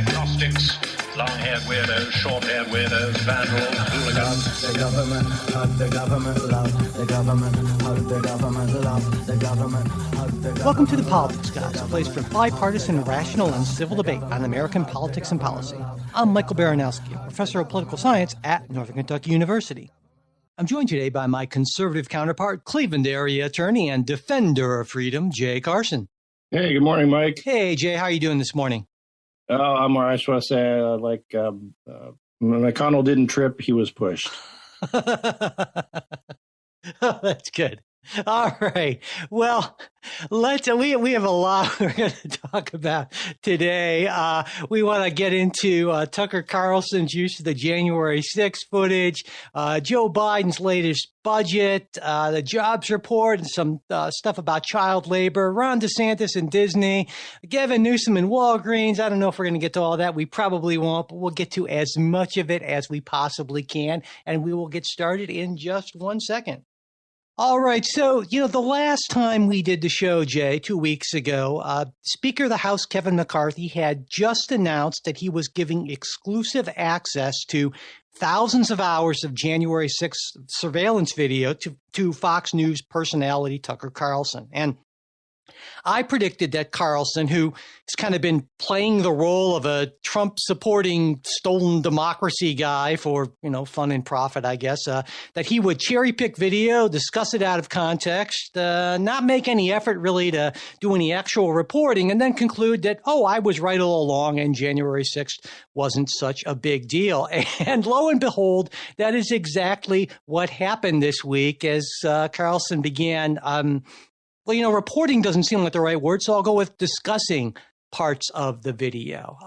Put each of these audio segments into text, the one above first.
agnostics, long-haired weirdos, short-haired weirdos, vandals, hooligans. The government, hug the government, love the government, hug the government, love the government, hug the government. Welcome to The Politics Guys, a place for bipartisan, rational, and civil debate on American politics and policy. I'm Michael Baranowski, a professor of political science at Northern Kentucky University. I'm joined today by my conservative counterpart, Cleveland area attorney and defender of freedom, Jay Carlson. Hey, good morning, Mike. Hey, Jay, how are you doing this morning? Oh, I'm all right. I just want to say, McConnell didn't trip; he was pushed. Oh, that's good. All right. Well, we have a lot we're going to talk about today. We want to get into Tucker Carlson's use of the January 6th footage, Joe Biden's latest budget, the jobs report, and some stuff about child labor, Ron DeSantis and Disney, Gavin Newsom and Walgreens. I don't know if we're going to get to all that. We probably won't, but we'll get to as much of it as we possibly can, and we will get started in just 1 second. All right. So, the last time we did the show, Jay, 2 weeks ago, Speaker of the House, Kevin McCarthy, had just announced that he was giving exclusive access to thousands of hours of January 6th surveillance video to Fox News personality Tucker Carlson. And I predicted that Carlson, who has kind of been playing the role of a Trump-supporting stolen democracy guy for, fun and profit, I guess, that he would cherry-pick video, discuss it out of context, not make any effort really to do any actual reporting, and then conclude that, I was right all along and January 6th wasn't such a big deal. And lo and behold, that is exactly what happened this week as Carlson began reporting doesn't seem like the right word, so I'll go with discussing parts of the video.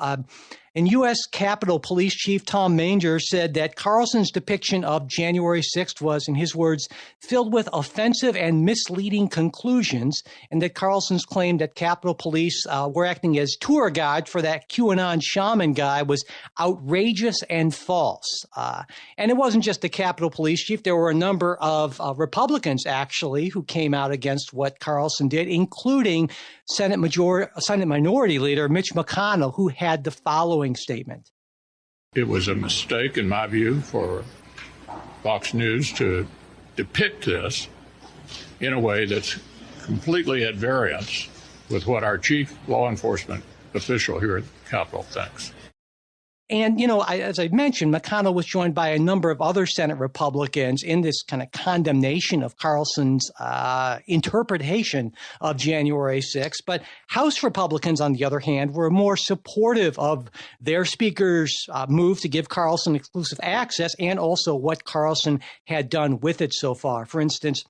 And U.S. Capitol Police Chief Tom Manger said that Carlson's depiction of January 6th was, in his words, filled with offensive and misleading conclusions, and that Carlson's claim that Capitol Police were acting as tour guide for that QAnon shaman guy was outrageous and false. And it wasn't just the Capitol Police Chief. There were a number of Republicans, actually, who came out against what Carlson did, including Senate Minority Leader Mitch McConnell, who had the following statement. It was a mistake, in my view, for Fox News to depict this in a way that's completely at variance with what our chief law enforcement official here at the Capitol thinks. And, as I mentioned, McConnell was joined by a number of other Senate Republicans in this kind of condemnation of Carlson's interpretation of January 6th. But House Republicans, on the other hand, were more supportive of their speaker's move to give Carlson exclusive access and also what Carlson had done with it so far. For instance,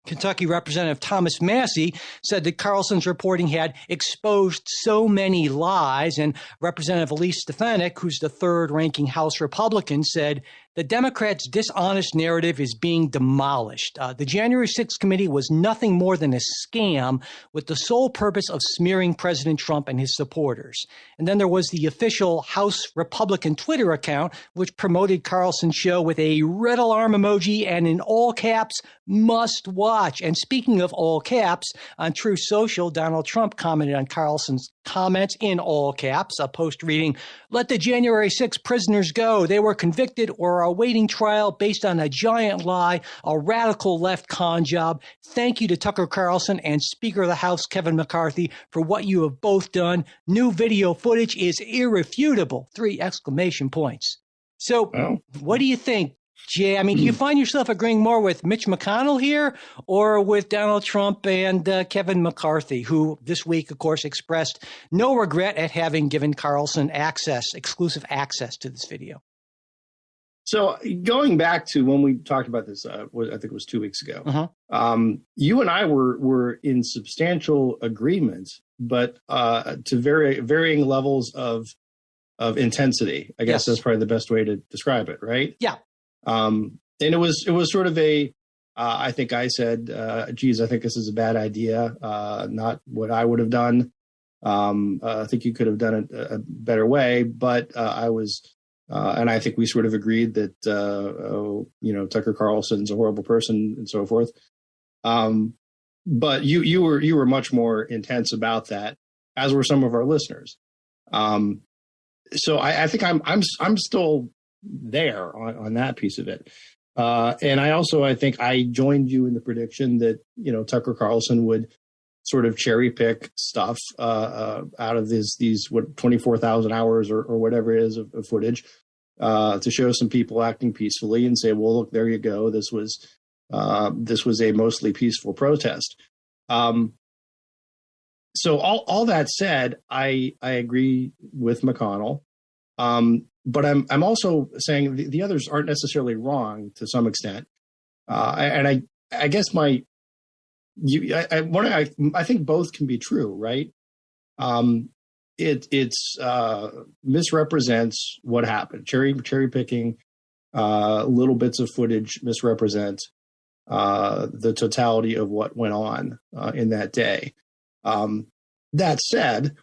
Kentucky Representative Thomas Massey said that Carlson's reporting had exposed so many lies, and Representative Elise Stefanik, who's the third-ranking House Republican, said the Democrats' dishonest narrative is being demolished. The January 6th committee was nothing more than a scam with the sole purpose of smearing President Trump and his supporters. And then there was the official House Republican Twitter account, which promoted Carlson's show with a red alarm emoji and in all caps, must watch. And speaking of all caps, on Truth Social, Donald Trump commented on Carlson's comments in all caps, a post reading, "Let the January 6 prisoners go. They were convicted or are awaiting trial based on a giant lie, a radical left con job. Thank you to Tucker Carlson and Speaker of the House Kevin McCarthy for what you have both done. New video footage is irrefutable." 3 exclamation points. So what do you think, Jay? I mean, do you find yourself agreeing more with Mitch McConnell here or with Donald Trump and Kevin McCarthy, who this week, of course, expressed no regret at having given Carlson exclusive access to this video? So going back to when we talked about this, I think it was 2 weeks ago, you and I were in substantial agreement, but to varying levels of intensity. I guess that's probably the best way to describe it, right? Yeah. And it was sort of I think I said, geez, I think this is a bad idea, not what I would have done. I think you could have done it a better way, but I was, and I think we sort of agreed that, Tucker Carlson's a horrible person and so forth. But you were much more intense about that, as were some of our listeners. so I think I'm still there on that piece of it. And I think I joined you in the prediction that, Tucker Carlson would sort of cherry pick stuff out of these 24,000 hours or whatever it is of footage to show some people acting peacefully and say, well, look, there you go. This was a mostly peaceful protest. So all that said, I agree with McConnell. But I'm also saying the others aren't necessarily wrong to some extent. And I guess I think both can be true, right? It's misrepresents what happened. Cherry picking little bits of footage misrepresent the totality of what went on in that day. That said,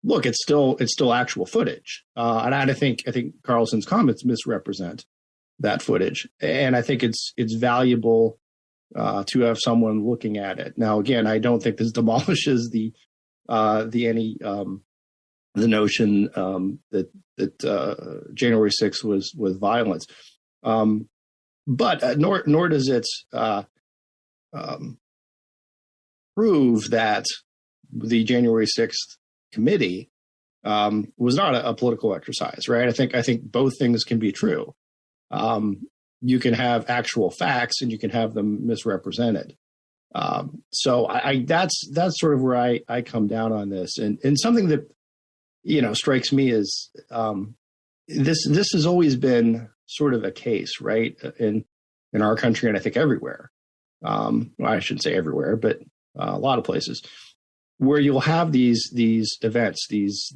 look, it's still actual footage, and I think Carlson's comments misrepresent that footage, and I think it's valuable to have someone looking at it. Now, again, I don't think this demolishes the notion that January 6th was violence, but nor does it prove that the January 6th committee was not a political exercise, right? I think both things can be true. You can have actual facts and you can have them misrepresented. So that's sort of where I come down on this, and something that strikes me is this has always been sort of a case, right, in our country, and I think everywhere. I shouldn't say everywhere, but a lot of places, where you'll have these events, these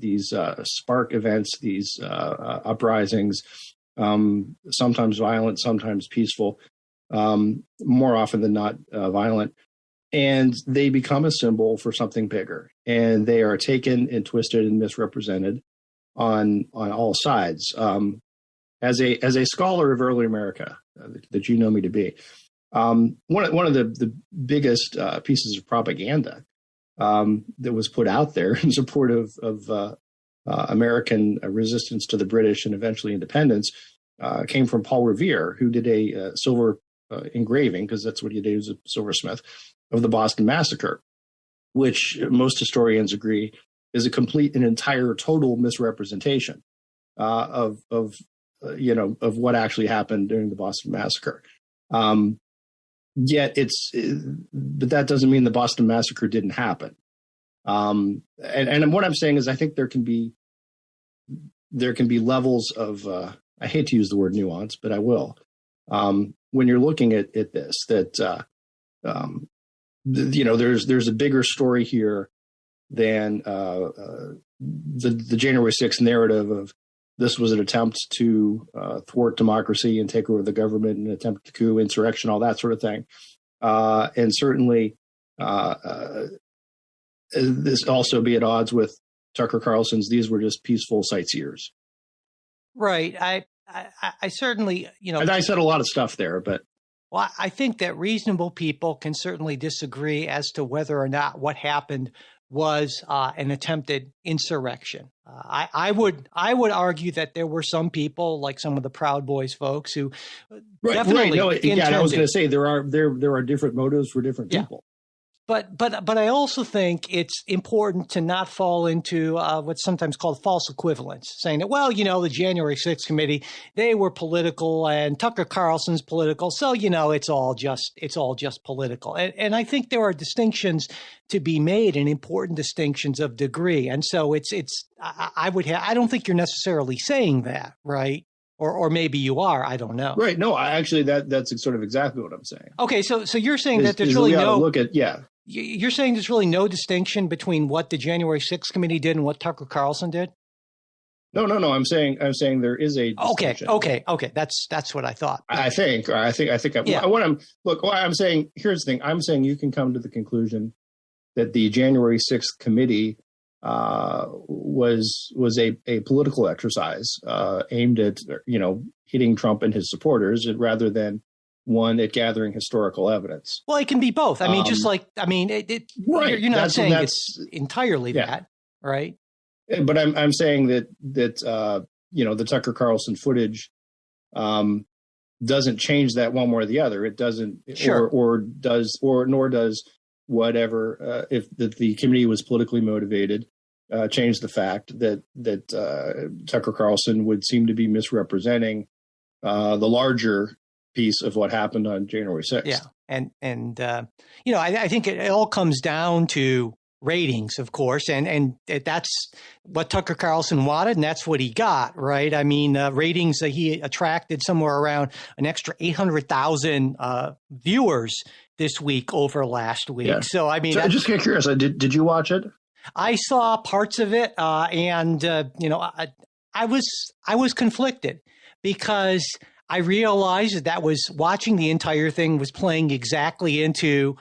spark events, these uprisings, sometimes violent, sometimes peaceful, more often than not violent, and they become a symbol for something bigger, and they are taken and twisted and misrepresented on all sides. As a scholar of early America that you know me to be, one of the biggest pieces of propaganda that was put out there in support of American resistance to the British and eventually independence came from Paul Revere, who did a silver engraving, because that's what he did, he was a silversmith, of the Boston Massacre, which most historians agree is a complete and entire total misrepresentation of what actually happened during the Boston Massacre. Yet but that doesn't mean the Boston Massacre didn't happen. And what I'm saying is, I think there can be levels of, I hate to use the word nuance, but I will, when you're looking at this, that, there's a bigger story here than the January 6th narrative of this was an attempt to thwart democracy and take over the government, and attempt to coup, insurrection, all that sort of thing. And certainly this also be at odds with Tucker Carlson's, these were just peaceful sightseers. Right. I certainly, And I said a lot of stuff there, but. Well, I think that reasonable people can certainly disagree as to whether or not what happened was an attempted insurrection. I would argue that there were some people, like some of the Proud Boys folks, who definitely intended. I was going to say there are different motives for different people. But I also think it's important to not fall into what's sometimes called false equivalence, saying that, well, the January 6th committee, they were political and Tucker Carlson's political. So, it's all just political. And I think there are distinctions to be made, and important distinctions of degree. And so I don't think you're necessarily saying that, right? Or maybe you are. I don't know. Right. No, that's sort of exactly what I'm saying. Okay. So you're saying that there's really no look at, yeah. You're saying there's really no distinction between what the January 6th committee did and what Tucker Carlson did? No. I'm saying there is a distinction. Okay. That's what I thought. I think. Yeah. What I'm saying, here's the thing. I'm saying you can come to the conclusion that the January 6th committee was a political exercise aimed at hitting Trump and his supporters, rather than one at gathering historical evidence. Well, it can be both. I mean, right. You're not saying it's entirely that, right? But I'm saying that the Tucker Carlson footage doesn't change that one way or the other. It doesn't, Sure. nor does whatever if the committee was politically motivated change the fact that Tucker Carlson would seem to be misrepresenting the larger piece of what happened on January 6th. Yeah, and I think it all comes down to ratings, of course, and that's what Tucker Carlson wanted, and that's what he got, right? I mean, ratings that he attracted somewhere around an extra 800,000 viewers this week over last week. Yeah. So, I mean, so just get curious. Did you watch it? I saw parts of it, and I was conflicted because I realized that was watching the entire thing was playing exactly into,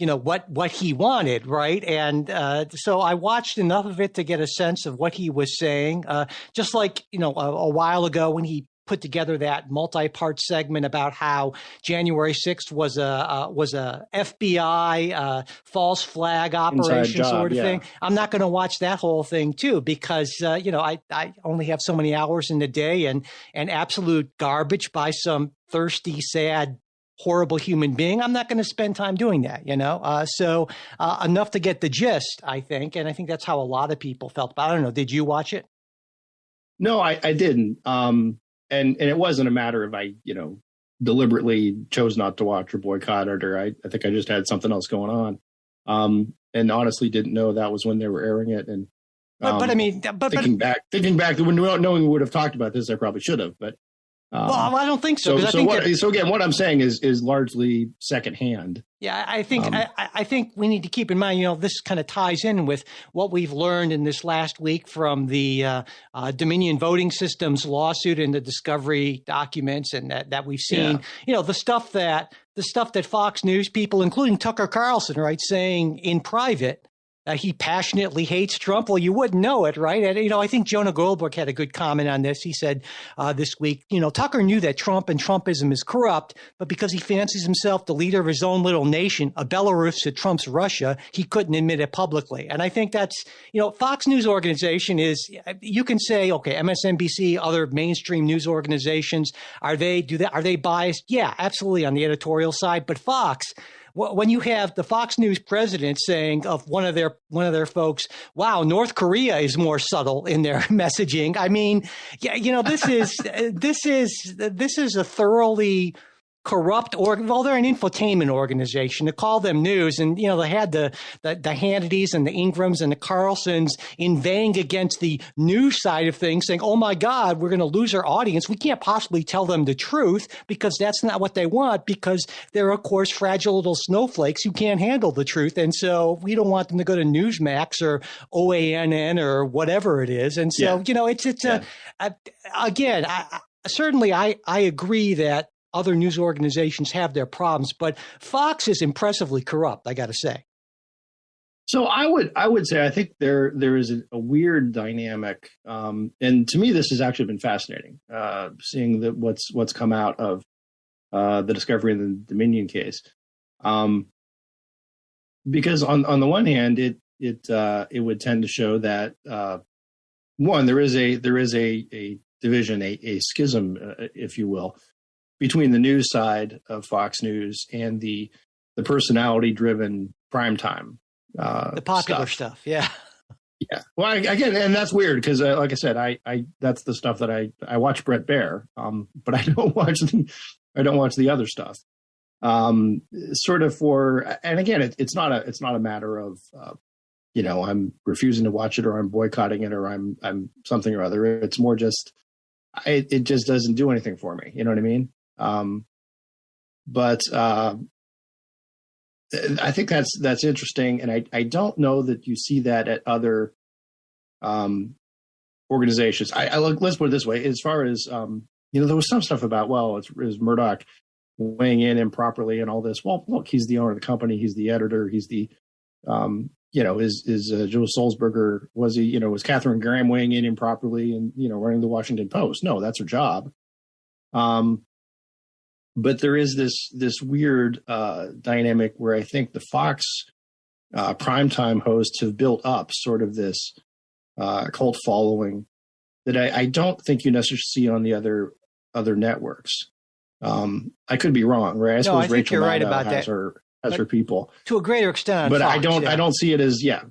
what he wanted, right? And so I watched enough of it to get a sense of what he was saying. Just like, a while ago when he put together that multi-part segment about how January 6th was a FBI false flag operation sort of thing. I'm not going to watch that whole thing too, because I only have so many hours in the day, and absolute garbage by some thirsty, sad, horrible human being. I'm not going to spend time doing that, so enough to get the gist, I think. And I think that's how a lot of people felt. But I don't know. Did you watch it? No, I didn't. And it wasn't a matter of I deliberately chose not to watch or boycott it, or I think I just had something else going on. And honestly didn't know that was when they were airing it. And but I mean, thinking back when knowing we would have talked about this, I probably should have. But well, I don't think so. So again, what I'm saying is largely secondhand. Yeah, I think I think we need to keep in mind, this kind of ties in with what we've learned in this last week from the Dominion Voting Systems lawsuit and the discovery documents, and that we've seen. Yeah. The stuff that Fox News people, including Tucker Carlson, right, saying in private. He passionately hates Trump. Well, you wouldn't know it, right? And, I think Jonah Goldberg had a good comment on this. He said this week, Tucker knew that Trump and Trumpism is corrupt, but because he fancies himself the leader of his own little nation, a Belarus to Trump's Russia, he couldn't admit it publicly. And I think that's, Fox News organization is, you can say, okay, MSNBC, other mainstream news organizations, are they biased? Yeah, absolutely on the editorial side. But Fox, when you have the Fox News president saying of one of their folks, "Wow, North Korea is more subtle in their messaging." I mean, this is a thoroughly corrupt they're an infotainment organization. To call them news, and they had the Hannitys and the Ingrams and the Carlsons inveighing against the news side of things, saying, "Oh my God, we're going to lose our audience. We can't possibly tell them the truth because that's not what they want, because they're of course fragile little snowflakes who can't handle the truth, and so we don't want them to go to Newsmax or OANN or whatever it is." And so again, certainly I agree that other news organizations have their problems, but Fox is impressively corrupt, I got to say. So I would say I think there is a weird dynamic, and to me this has actually been fascinating, seeing what's come out of the discovery of the Dominion case, because on the one hand it would tend to show that one, there is a division, a schism, if you will, between the news side of Fox News and the personality-driven primetime, the popular stuff. Yeah. Yeah. Well, again, and that's weird because, like I said, I that's the stuff that I watch Bret Baier, but I don't watch the other stuff. Sort of and again, it's not a matter of I'm refusing to watch it or I'm boycotting it or I'm something or other. It's more just it just doesn't do anything for me. You know what I mean? But I think that's interesting, and I don't know that you see that at other organizations. Let's put it this way: as far as there was some stuff about is Murdoch weighing in improperly and all this. Well, look, he's the owner of the company, he's the editor, he's the is Joe Sulzberger, was Catherine Graham weighing in improperly and running the Washington Post? No, that's her job. But there is this weird dynamic where I think the Fox primetime hosts have built up sort of this cult following that I don't think you necessarily see on the other networks. I could be wrong, right? I suppose think Rachel you're right Maddow about has that. her people To a greater extent, on but Fox, I don't see it as Yeah,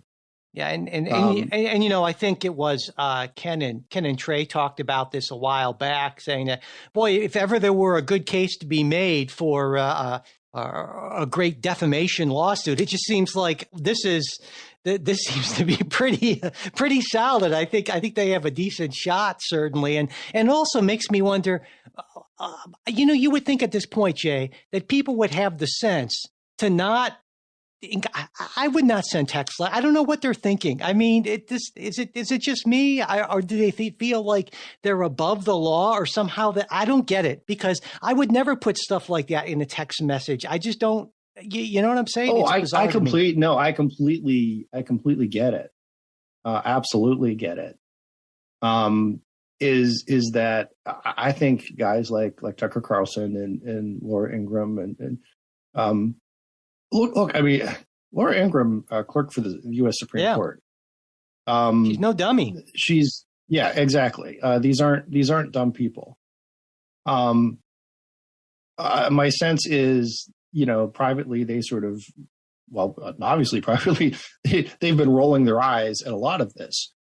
and I think it was Ken and Trey talked about this a while back, saying that, boy, if ever there were a good case to be made for a great defamation lawsuit, it just seems like this seems to be pretty solid. I think they have a decent shot, certainly, and also makes me wonder. You would think at this point, Jay, that people would have the sense to not. I would not send text. I don't know what they're thinking. I mean, is it just me, or do they feel like they're above the law, or somehow that I don't get it? Because I would never put stuff like that in a text message. I just don't. You know what I'm saying? Oh, I completely get it. Absolutely get it. Is that I think guys like Tucker Carlson and Laura Ingraham and Look, I mean, Laura Ingraham clerked for the U.S. Supreme Court. She's no dummy. Exactly. These aren't dumb people. My sense is, privately they sort of, obviously privately they've been rolling their eyes at a lot of this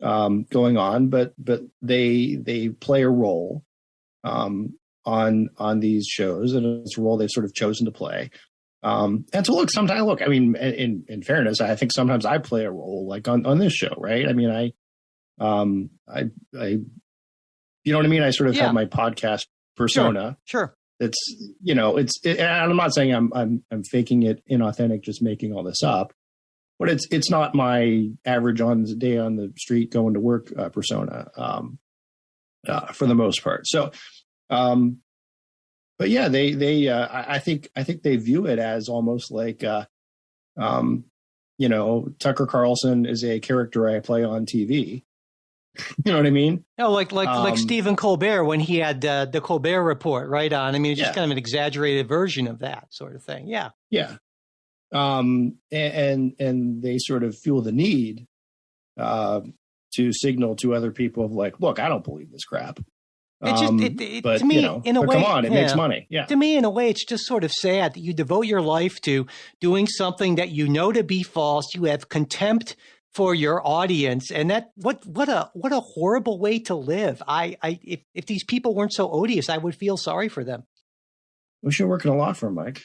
going on, but they play a role on these shows, and it's a role they've sort of chosen to play. And so I mean, in fairness, I think sometimes I play a role like on this show, right? I mean, I you know what I mean? I sort of have my podcast persona. Sure. It's, and I'm not saying I'm faking it inauthentic, just making all this up, but it's not my average on the day on the street going to work persona, for the most part. So, but yeah, I think they view it as almost like, Tucker Carlson is a character I play on TV. You know what I mean? No, like Stephen Colbert when he had the Colbert Report right on. I mean, it's just kind of an exaggerated version of that sort of thing. Yeah. Yeah. And they sort of feel the need to signal to other people of like, look, I don't believe this crap. But to me, in a way, come on, it makes money. Yeah. To me, in a way, it's just sort of sad that you devote your life to doing something that you know to be false. You have contempt for your audience, and that what a horrible way to live. If these people weren't so odious, I would feel sorry for them. We should work in a law firm, Mike.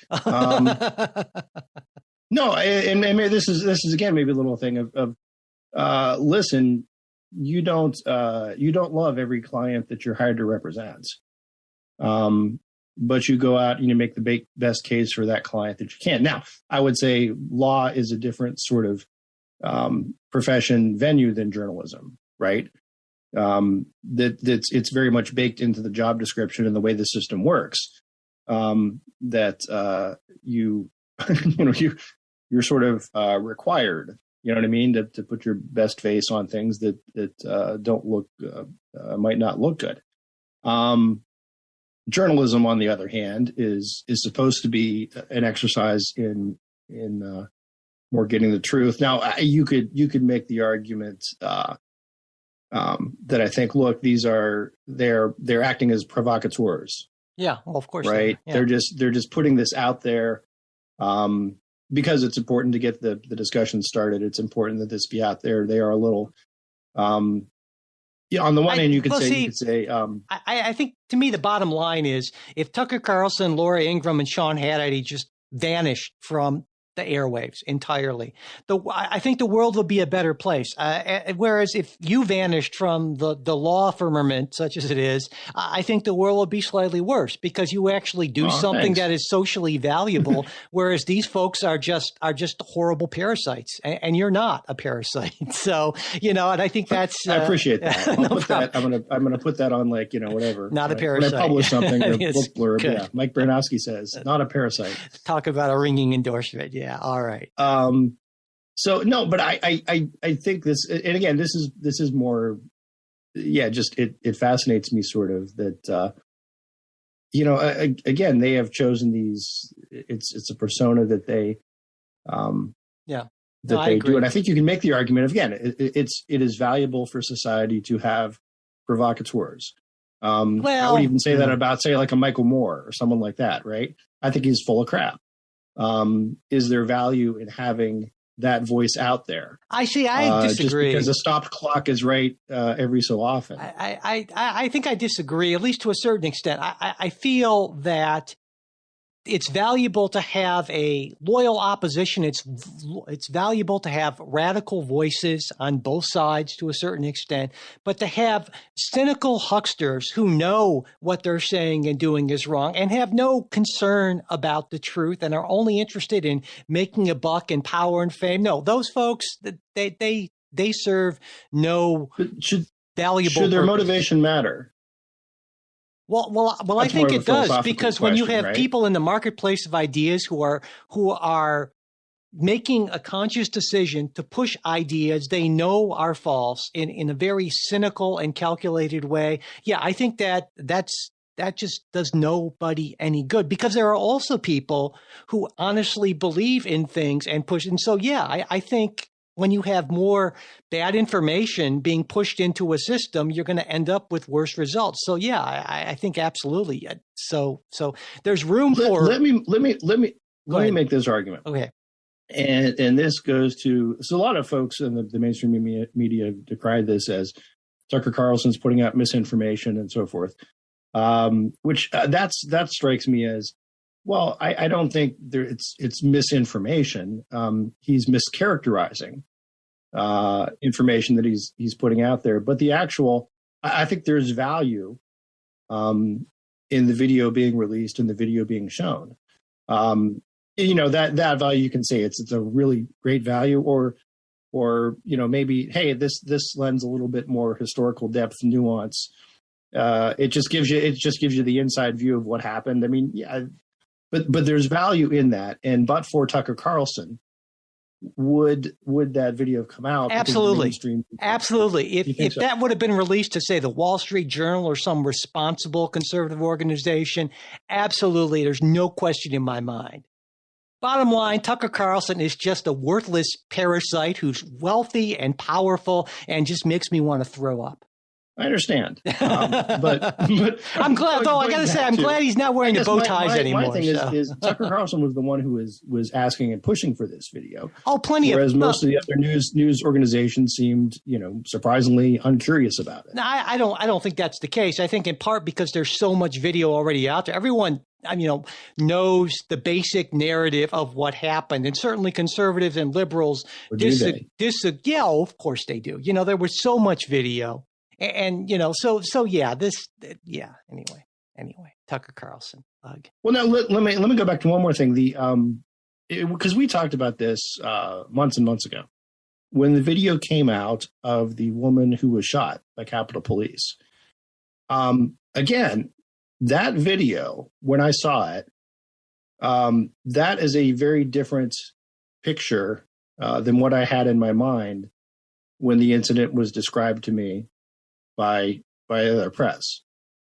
No, and maybe this is again maybe a little thing of listen. You don't love every client that you're hired to represent, but you go out and you make the best case for that client that you can. Now, I would say law is a different sort of profession venue than journalism, right? It's very much baked into the job description and the way the system works. That you're sort of required. You know what I mean? To put your best face on things that don't look might not look good. Journalism, on the other hand, is supposed to be an exercise in more getting the truth. Now, you could make the argument that I think, look, they're acting as provocateurs. Yeah, well, of course, right? Yeah. They're just putting this out there. Because it's important to get the discussion started. It's important that this be out there. They are a little, on the one hand, you could say, I think to me, the bottom line is if Tucker Carlson, Laura Ingraham, and Sean Hannity just vanished from the airwaves entirely, I think the world would be a better place. Whereas if you vanished from the law firmament, such as it is, I think the world would be slightly worse because you actually do something that is socially valuable. Whereas these folks are just horrible parasites, and you're not a parasite. So and I think that's. I appreciate that. I'm gonna put that on whatever. Not a parasite. When I publish something, a book blurb. Good. Yeah, Mike Baranowski says, not a parasite. Talk about a ringing endorsement. Yeah. All right. So no, but I think this, and again, this is more, just it fascinates me sort of that, again, they have chosen these, it's a persona that they, that I they agree. do. And I think you can make the argument of, again, it is valuable for society to have provocateurs. I would even say that about, say, like a Michael Moore or someone like that, right? I think he's full of crap. Is there value in having that voice out there? I disagree. Just because a stopped clock is right every so often. I think I disagree, at least to a certain extent. I feel that it's valuable to have a loyal opposition. It's valuable to have radical voices on both sides to a certain extent, but to have cynical hucksters who know what they're saying and doing is wrong and have no concern about the truth and are only interested in making a buck and power and fame. No, those folks, they serve no valuable Should their purpose. motivation matter? Well, I That's think more of a it does, philosophical because when you question, have right? people in the marketplace of ideas who are making a conscious decision to push ideas they know are false in a very cynical and calculated way, yeah, I think that just does nobody any good, because there are also people who honestly believe in things and push. And so, yeah, I think when you have more bad information being pushed into a system, you're going to end up with worse results. So, yeah, I think absolutely. So there's room for. Let me make this argument. Okay. And this goes to, so a lot of folks in the mainstream media decry this as Tucker Carlson's putting out misinformation and so forth, which that strikes me as, well, I don't think it's misinformation. He's mischaracterizing information that he's putting out there. But I think there's value in the video being released and the video being shown. That value, you can say it's a really great value, or maybe, hey, this lends a little bit more historical depth, nuance. It just gives you the inside view of what happened. I mean, yeah. But there's value in that, and but for Tucker Carlson, would that video have come out? Absolutely. If so? that would have been released to, say, the Wall Street Journal or some responsible conservative organization, absolutely, there's no question in my mind. Bottom line, Tucker Carlson is just a worthless parasite who's wealthy and powerful and just makes me want to throw up. I understand, but I'm glad, though. I got to say, I'm glad he's not wearing the bow ties anymore. My thing is Tucker Carlson was the one who was asking and pushing for this video. Oh, plenty whereas of. Most of the other news organizations seemed, surprisingly uncurious about it. No, I don't think that's the case. I think in part because there's so much video already out there. Everyone, knows the basic narrative of what happened, and certainly conservatives and liberals disagree. Yeah, of course they do. There was so much video. And anyway, Tucker Carlson. Well, now let me go back to one more thing. Because we talked about this months and months ago, when the video came out of the woman who was shot by Capitol Police. Again, that video, when I saw it, that is a very different picture than what I had in my mind when the incident was described to me by other press.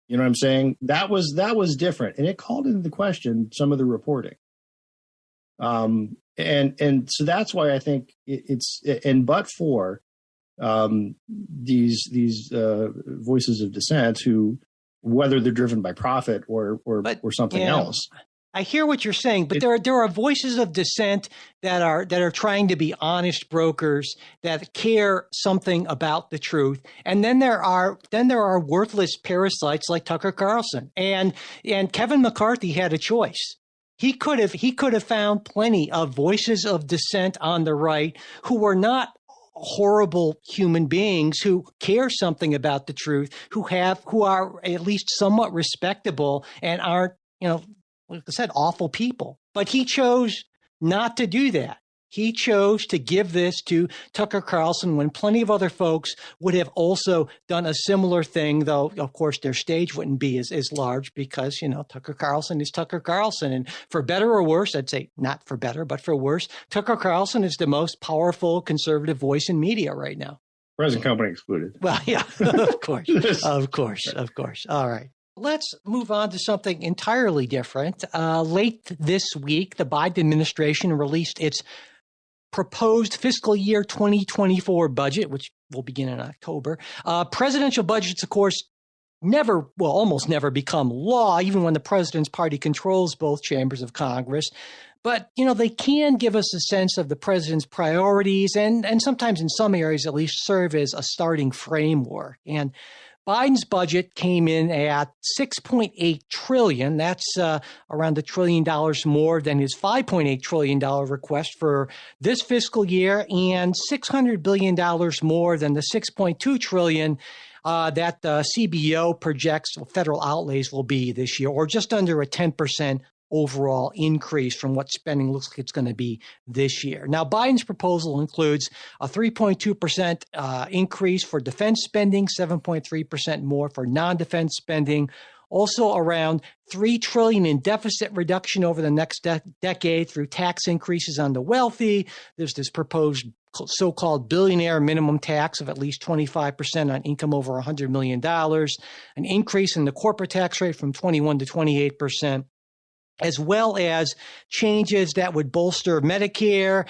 You know what I'm saying? That was different, and it called into question some of the reporting. And so that's why I think but for these voices of dissent, who, whether they're driven by profit or something else. I hear what you're saying, but there are voices of dissent that are trying to be honest brokers that care something about the truth, and then there are worthless parasites like Tucker Carlson and Kevin McCarthy had a choice. He could have found plenty of voices of dissent on the right who were not horrible human beings, who care something about the truth, who are at least somewhat respectable and aren't, like I said, awful people. But he chose not to do that. He chose to give this to Tucker Carlson when plenty of other folks would have also done a similar thing, though, of course, their stage wouldn't be as large because, Tucker Carlson is Tucker Carlson. And for better or worse, I'd say not for better, but for worse, Tucker Carlson is the most powerful conservative voice in media right now. Present company excluded. Well, yeah, of course. Of course. All right. Let's move on to something entirely different. Late this week, the Biden administration released its proposed fiscal year 2024 budget, which will begin in October. Presidential budgets, of course, almost never become law, even when the president's party controls both chambers of Congress. But, they can give us a sense of the president's priorities and sometimes in some areas at least serve as a starting framework. And Biden's budget came in at $6.8 trillion. That's around $1 trillion more than his $5.8 trillion request for this fiscal year and $600 billion more than the $6.2 trillion that the CBO projects federal outlays will be this year, or just under a 10% overall increase from what spending looks like it's going to be this year. Now, Biden's proposal includes a 3.2% increase for defense spending, 7.3% more for non-defense spending, also around $3 trillion in deficit reduction over the next decade through tax increases on the wealthy. There's this proposed so-called billionaire minimum tax of at least 25% on income over $100 million, an increase in the corporate tax rate from 21 to 28%. As well as changes that would bolster Medicare,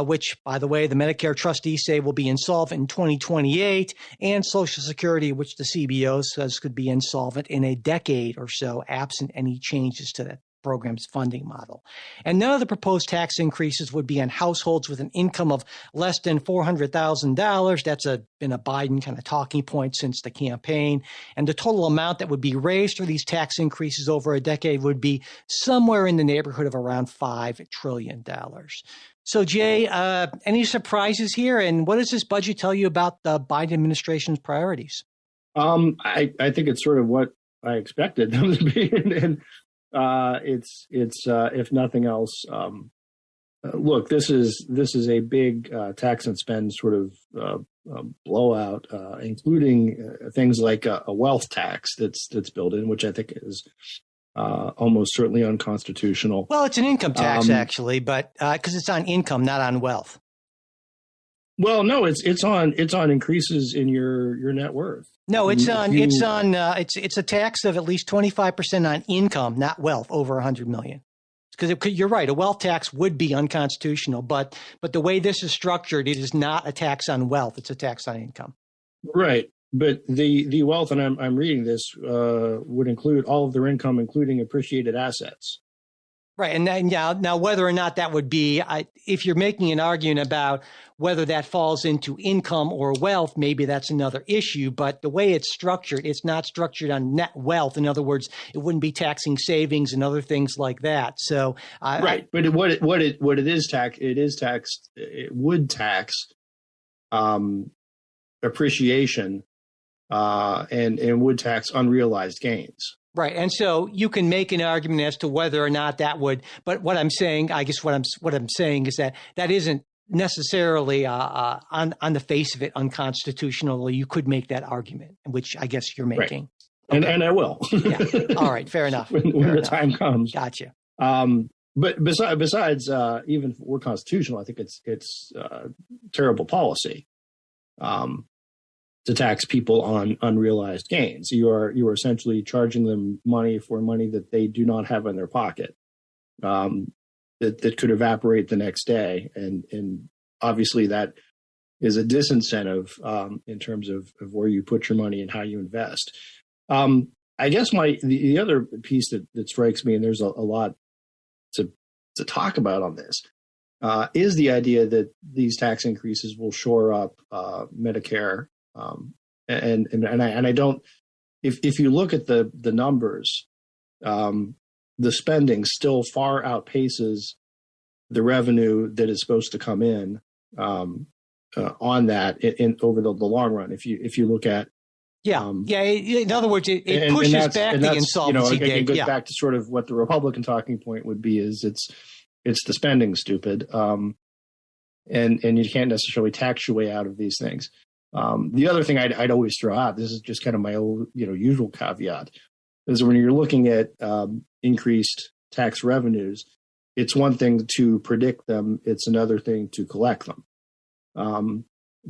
which, by the way, the Medicare trustees say will be insolvent in 2028, and Social Security, which the CBO says could be insolvent in a decade or so, absent any changes to that program's funding model. And none of the proposed tax increases would be on households with an income of less than $400,000. That's been a Biden kind of talking point since the campaign. And the total amount that would be raised for these tax increases over a decade would be somewhere in the neighborhood of around $5 trillion. So, Jay, any surprises here? And what does this budget tell you about the Biden administration's priorities? I think it's sort of what I expected them to be. And it's if nothing else, look, this is a big tax and spend sort of blowout, including things like a wealth tax that's built in, which I think is almost certainly unconstitutional. Well, it's an income tax actually, but because it's on income, not on wealth. Well, no, it's on increases in your net worth. No, it's a tax of at least 25% on income, not wealth, over $100 million. Because you're right, a wealth tax would be unconstitutional, but the way this is structured, it is not a tax on wealth; it's a tax on income. Right, but the wealth, and I'm reading this, would include all of their income, including appreciated assets. Right, and then, now whether or not that would be, if you're making an argument about whether that falls into income or wealth, maybe that's another issue. But the way it's not structured on net wealth. In other words, it wouldn't be taxing savings and other things like that. So, right, but it would tax appreciation and would tax unrealized gains. Right. And so you can make an argument as to whether or not that would, but what I'm saying is that isn't necessarily on the face of it unconstitutional. You could make that argument, which I guess you're making. Right. Okay. And I will. Yeah. All right. Fair enough. when the time comes. Gotcha. But besides even if we're constitutional, I think it's terrible policy. To tax people on unrealized gains. You are essentially charging them money for money that they do not have in their pocket, that could evaporate the next day. And obviously that is a disincentive in terms of where you put your money and how you invest. I guess the other piece that strikes me, and there's a lot to talk about on this, is the idea that these tax increases will shore up Medicare. And I don't, if you look at the numbers, the spending still far outpaces the revenue that is supposed to come in on that in over the long run. If you look at in other words, it pushes back the insolvency date. It goes back to sort of what the Republican talking point would be: is it's the spending, stupid, and you can't necessarily tax your way out of these things. The other thing I'd always throw out, this is just kind of my old, usual caveat, is when you're looking at increased tax revenues, it's one thing to predict them, it's another thing to collect them,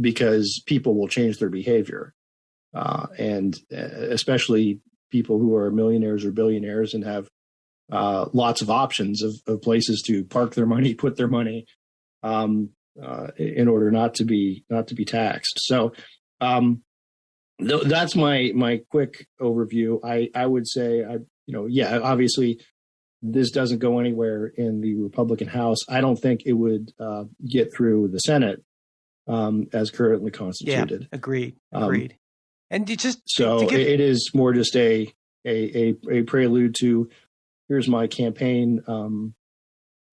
because people will change their behavior, and especially people who are millionaires or billionaires and have lots of options of places to park their money, put their money. in order not to be taxed. So that's my quick overview. I would say obviously this doesn't go anywhere in the Republican House. I don't think it would get through the Senate as currently constituted. Yeah, agreed. And it just it is more just a prelude to here's my campaign,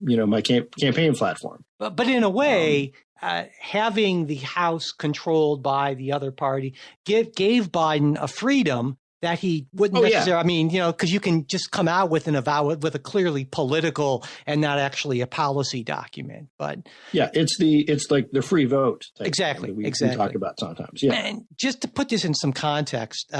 my campaign platform. But in a way, having the House controlled by the other party gave Biden a freedom that he wouldn't necessarily. I mean, because you can just come out with an avowal with a clearly political and not actually a policy document. But yeah, it's like the free vote. Exactly. We talk about sometimes. Yeah. And just to put this in some context,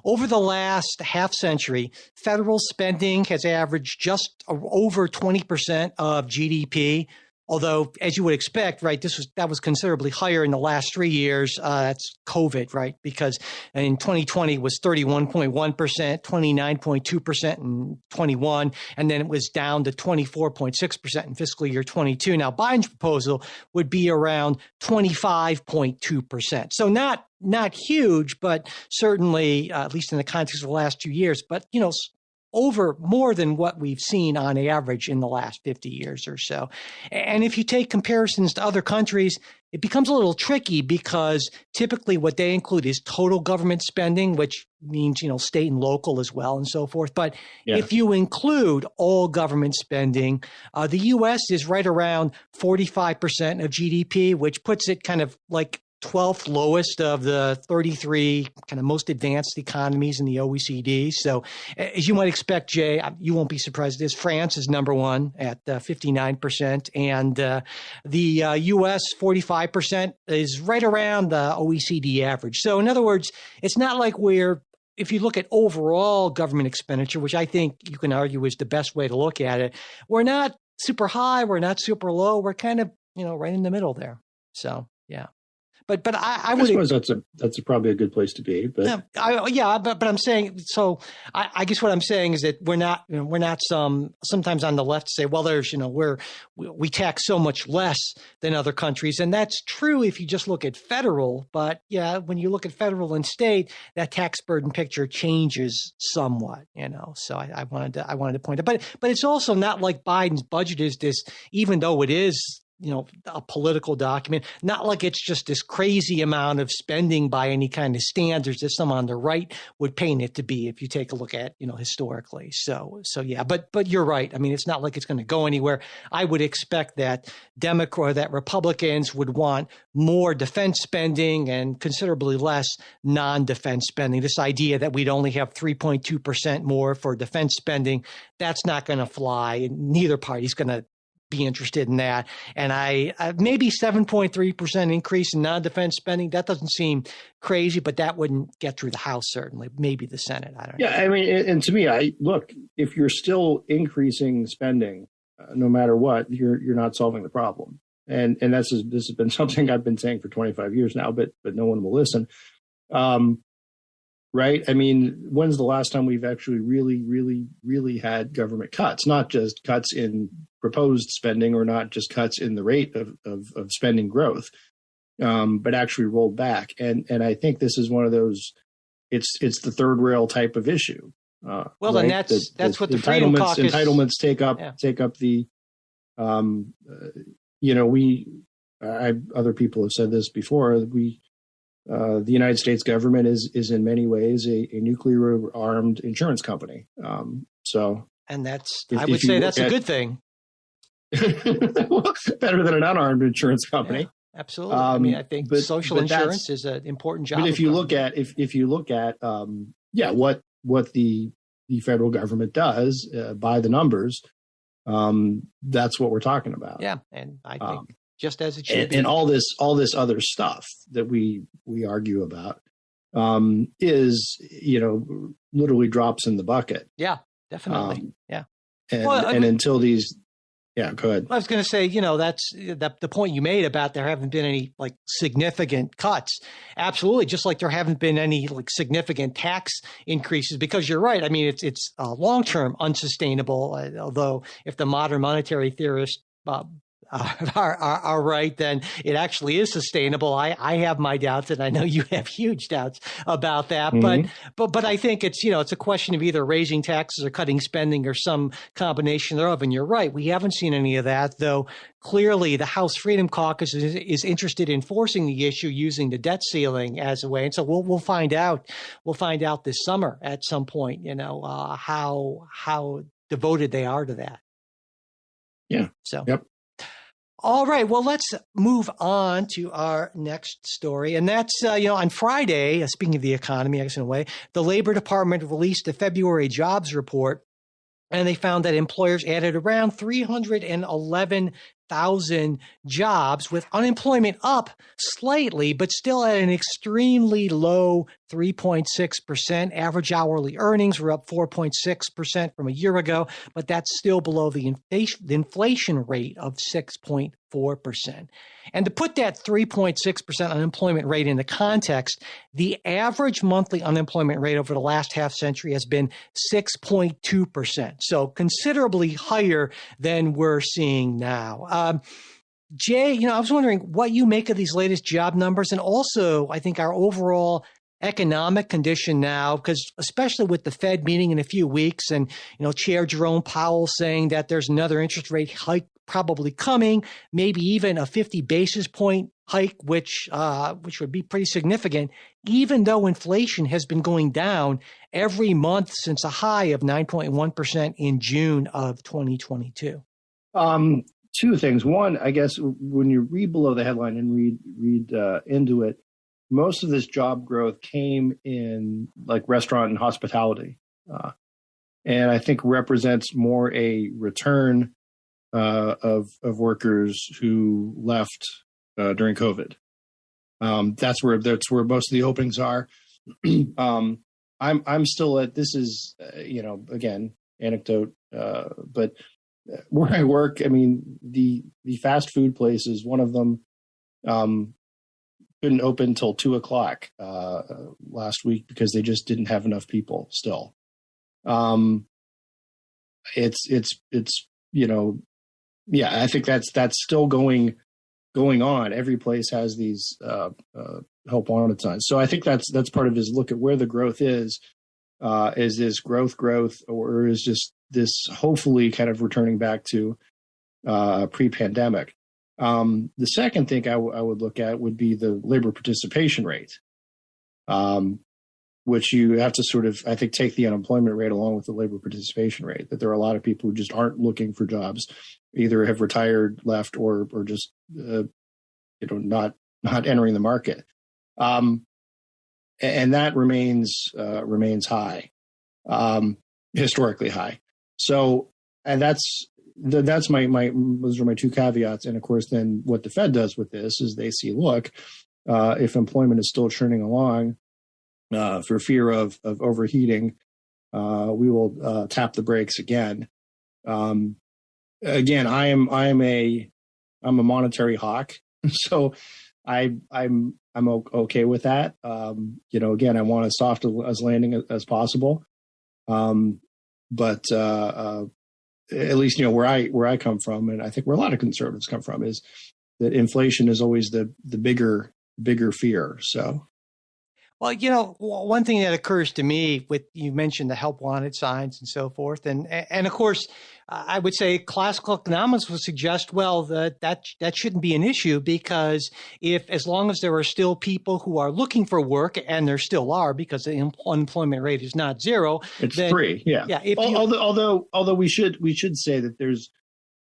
over the last half century, federal spending has averaged just over 20% of GDP. Although, as you would expect, right, that was considerably higher in the last 3 years. That's COVID, right? Because in 2020 it was 31.1%, 29.2% in 21, and then it was down to 24.6% in fiscal year 22. Now, Biden's proposal would be around 25.2%. So not huge, but certainly, at least in the context of the last 2 years, but, over more than what we've seen on average in the last 50 years or so. And if you take comparisons to other countries, it becomes a little tricky because typically what they include is total government spending, which means, state and local as well and so forth. But if you include all government spending, the U.S. is right around 45% of GDP, which puts it kind of like 12th lowest of the 33 kind of most advanced economies in the OECD. So as you might expect, Jay, you won't be surprised at this. France is number one at 59%. And the U.S. 45% is right around the OECD average. So in other words, it's not like if you look at overall government expenditure, which I think you can argue is the best way to look at it, we're not super high, we're not super low, we're kind of, right in the middle there. So, yeah. But I would suppose that's probably a good place to be. But but I'm saying, so I guess what I'm saying is that we're not sometimes on the left say, well, there's we tax so much less than other countries, and that's true if you just look at federal. But when you look at federal and state, that tax burden picture changes somewhat. So I wanted to point out, but it's also not like Biden's budget is this, even though it is a political document, not like it's just this crazy amount of spending by any kind of standards that some on the right would paint it to be if you take a look at, historically. So yeah, but you're right. I mean, it's not like it's going to go anywhere. I would expect that Republicans would want more defense spending and considerably less non-defense spending. This idea that we'd only have 3.2% more for defense spending, that's not going to fly. Neither party's going to be interested in that. And I maybe 7.3% increase in non-defense spending. That doesn't seem crazy, but that wouldn't get through the House, certainly. Maybe the Senate. I don't know. Yeah, I mean, and to me, if you're still increasing spending, no matter what, you're not solving the problem. And this has been something I've been saying for 25 years now, but no one will listen. Right? I mean, when's the last time we've actually really, really, really had government cuts? Not just cuts in proposed spending or not just cuts in the rate of spending growth, but actually rolled back. And I think this is one of those, it's the third rail type of issue. Well, right? And that's what the Freedom Caucus... Entitlements take up the, other people have said this before, the United States government is in many ways a nuclear armed insurance company. And I would say that's a good thing. Well, better than an unarmed insurance company. Yeah, absolutely. I mean, I think social insurance is an important job. But if you look at what the federal government does by the numbers, that's what we're talking about. Yeah, and I think just as it should be. And all this other stuff that we argue about is literally drops in the bucket. Yeah, definitely. And until these. Yeah, go ahead. I was going to say, that's the point you made about there haven't been any significant cuts. Absolutely. Just like there haven't been any significant tax increases, because you're right. I mean, it's long-term unsustainable. Although if the modern monetary theorist, are right, then it actually is sustainable. I have my doubts, and I know you have huge doubts about that. Mm-hmm. But I think it's it's a question of either raising taxes or cutting spending or some combination thereof. And you're right, we haven't seen any of that, though. Clearly, the House Freedom Caucus is interested in forcing the issue using the debt ceiling as a way. And so we'll find out. We'll find out this summer at some point. How devoted they are to that. Yeah. So. Yep. All right. Well, let's move on to our next story. And that's, on Friday, speaking of the economy, I guess in a way, the Labor Department released a February jobs report, and they found that employers added around 311,000 jobs, with unemployment up slightly, but still at an extremely low 3.6%. Average hourly earnings were up 4.6% from a year ago, but that's still below the inflation rate of 6.4%. And to put that 3.6% unemployment rate into context, the average monthly unemployment rate over the last half century has been 6.2%. So considerably higher than we're seeing now. Jay, I was wondering what you make of these latest job numbers, and also I think our overall economic condition now, because especially with the Fed meeting in a few weeks, and Chair Jerome Powell saying that there's another interest rate hike probably coming, maybe even a 50 basis point hike, which would be pretty significant, even though inflation has been going down every month since a high of 9.1% in June of 2022. Two things. One, I guess when you read below the headline and read into it, most of this job growth came in like restaurant and hospitality, and I think represents more a return of workers who left during COVID. That's where most of the openings are. I'm still at, this is again anecdote, but where I work, I mean the fast food places, one of them couldn't open till 2:00 last week because they just didn't have enough people still. I think that's still going on. Every place has these help wanted signs. So I think that's part of his look at where the growth is. Is this growth, or is just this hopefully kind of returning back to pre-pandemic? The second thing I would look at would be the labor participation rate, which you have to sort of, I think, take the unemployment rate along with the labor participation rate, that there are a lot of people who just aren't looking for jobs, either have retired, left, or just, not entering the market. And that remains high, historically high. So, and those are my two caveats. And of course, then what the Fed does with this is they see, look, if employment is still churning along, for fear of overheating, we will tap the brakes again. Again, I'm a monetary hawk, so I'm okay with that. Again, I want as soft as landing as possible. But at least where I come from, and I think where a lot of conservatives come from, is that inflation is always the bigger fear. So. Well, one thing that occurs to me you mentioned the help wanted signs and so forth. And of course, I would say classical economics would suggest, well, that shouldn't be an issue, because as long as there are still people who are looking for work, and there still are, because the unemployment rate is not zero. It's 3. Yeah. Yeah. Although we should say that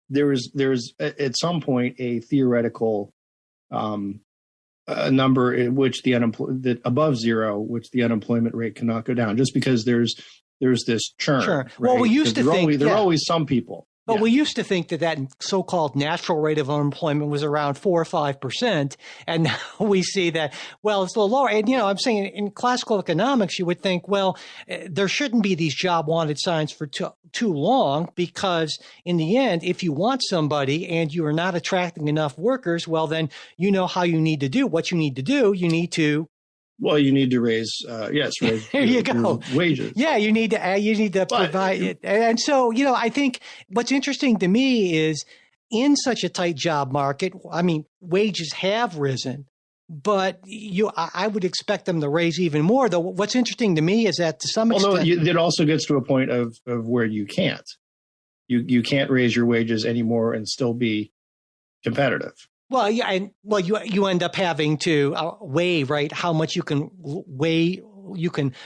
there is at some point a theoretical, a number in which that above zero, which the unemployment rate cannot go down, just because there's this churn. Sure. Right? Well, we used to think there are always some people. But we used to think that so-called natural rate of unemployment was around 4 or 5%. And now we see that, well, it's a little lower. And, I'm saying in classical economics, you would think, well, there shouldn't be these job wanted signs for too long, because in the end, if you want somebody and you are not attracting enough workers, well, then you know how you need to do what you need to do. You need to. Well, you need to raise there you go. Wages. Yeah, you need to provide it. And so, I think what's interesting to me is, in such a tight job market, I mean, wages have risen, but I would expect them to raise even more. Though what's interesting to me is that to some extent, it also gets to a point of where you can't. You can't raise your wages anymore and still be competitive. Well, yeah, and you end up having to weigh, right, how much you can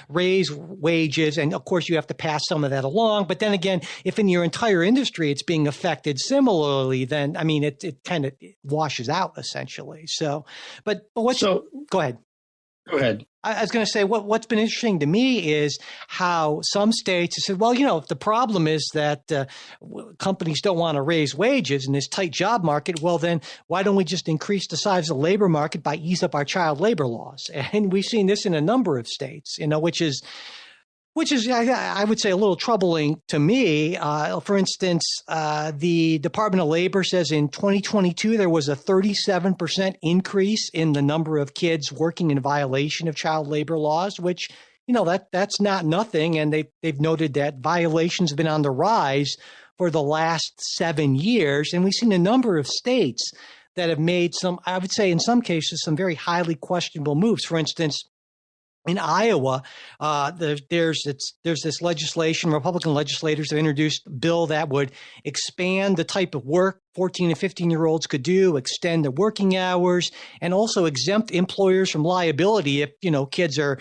raise wages, and of course you have to pass some of that along. But then again, if in your entire industry it's being affected similarly, then I mean it kind of washes out essentially. So, but what's go ahead. Go ahead. I was going to say what's been interesting to me is how some states have said, well, if the problem is that companies don't want to raise wages in this tight job market, well, then why don't we just increase the size of the labor market by ease up our child labor laws? And we've seen this in a number of states, which is, I would say, a little troubling to me. For instance, the Department of Labor says in 2022, there was a 37% increase in the number of kids working in violation of child labor laws, which, that's not nothing. And they've noted that violations have been on the rise for the last 7 years. And we've seen a number of states that have made some, I would say in some cases, some very highly questionable moves. For instance, in Iowa, there's this legislation. Republican legislators have introduced a bill that would expand the type of work 14 and 15-year-olds could do, extend the working hours, and also exempt employers from liability if kids are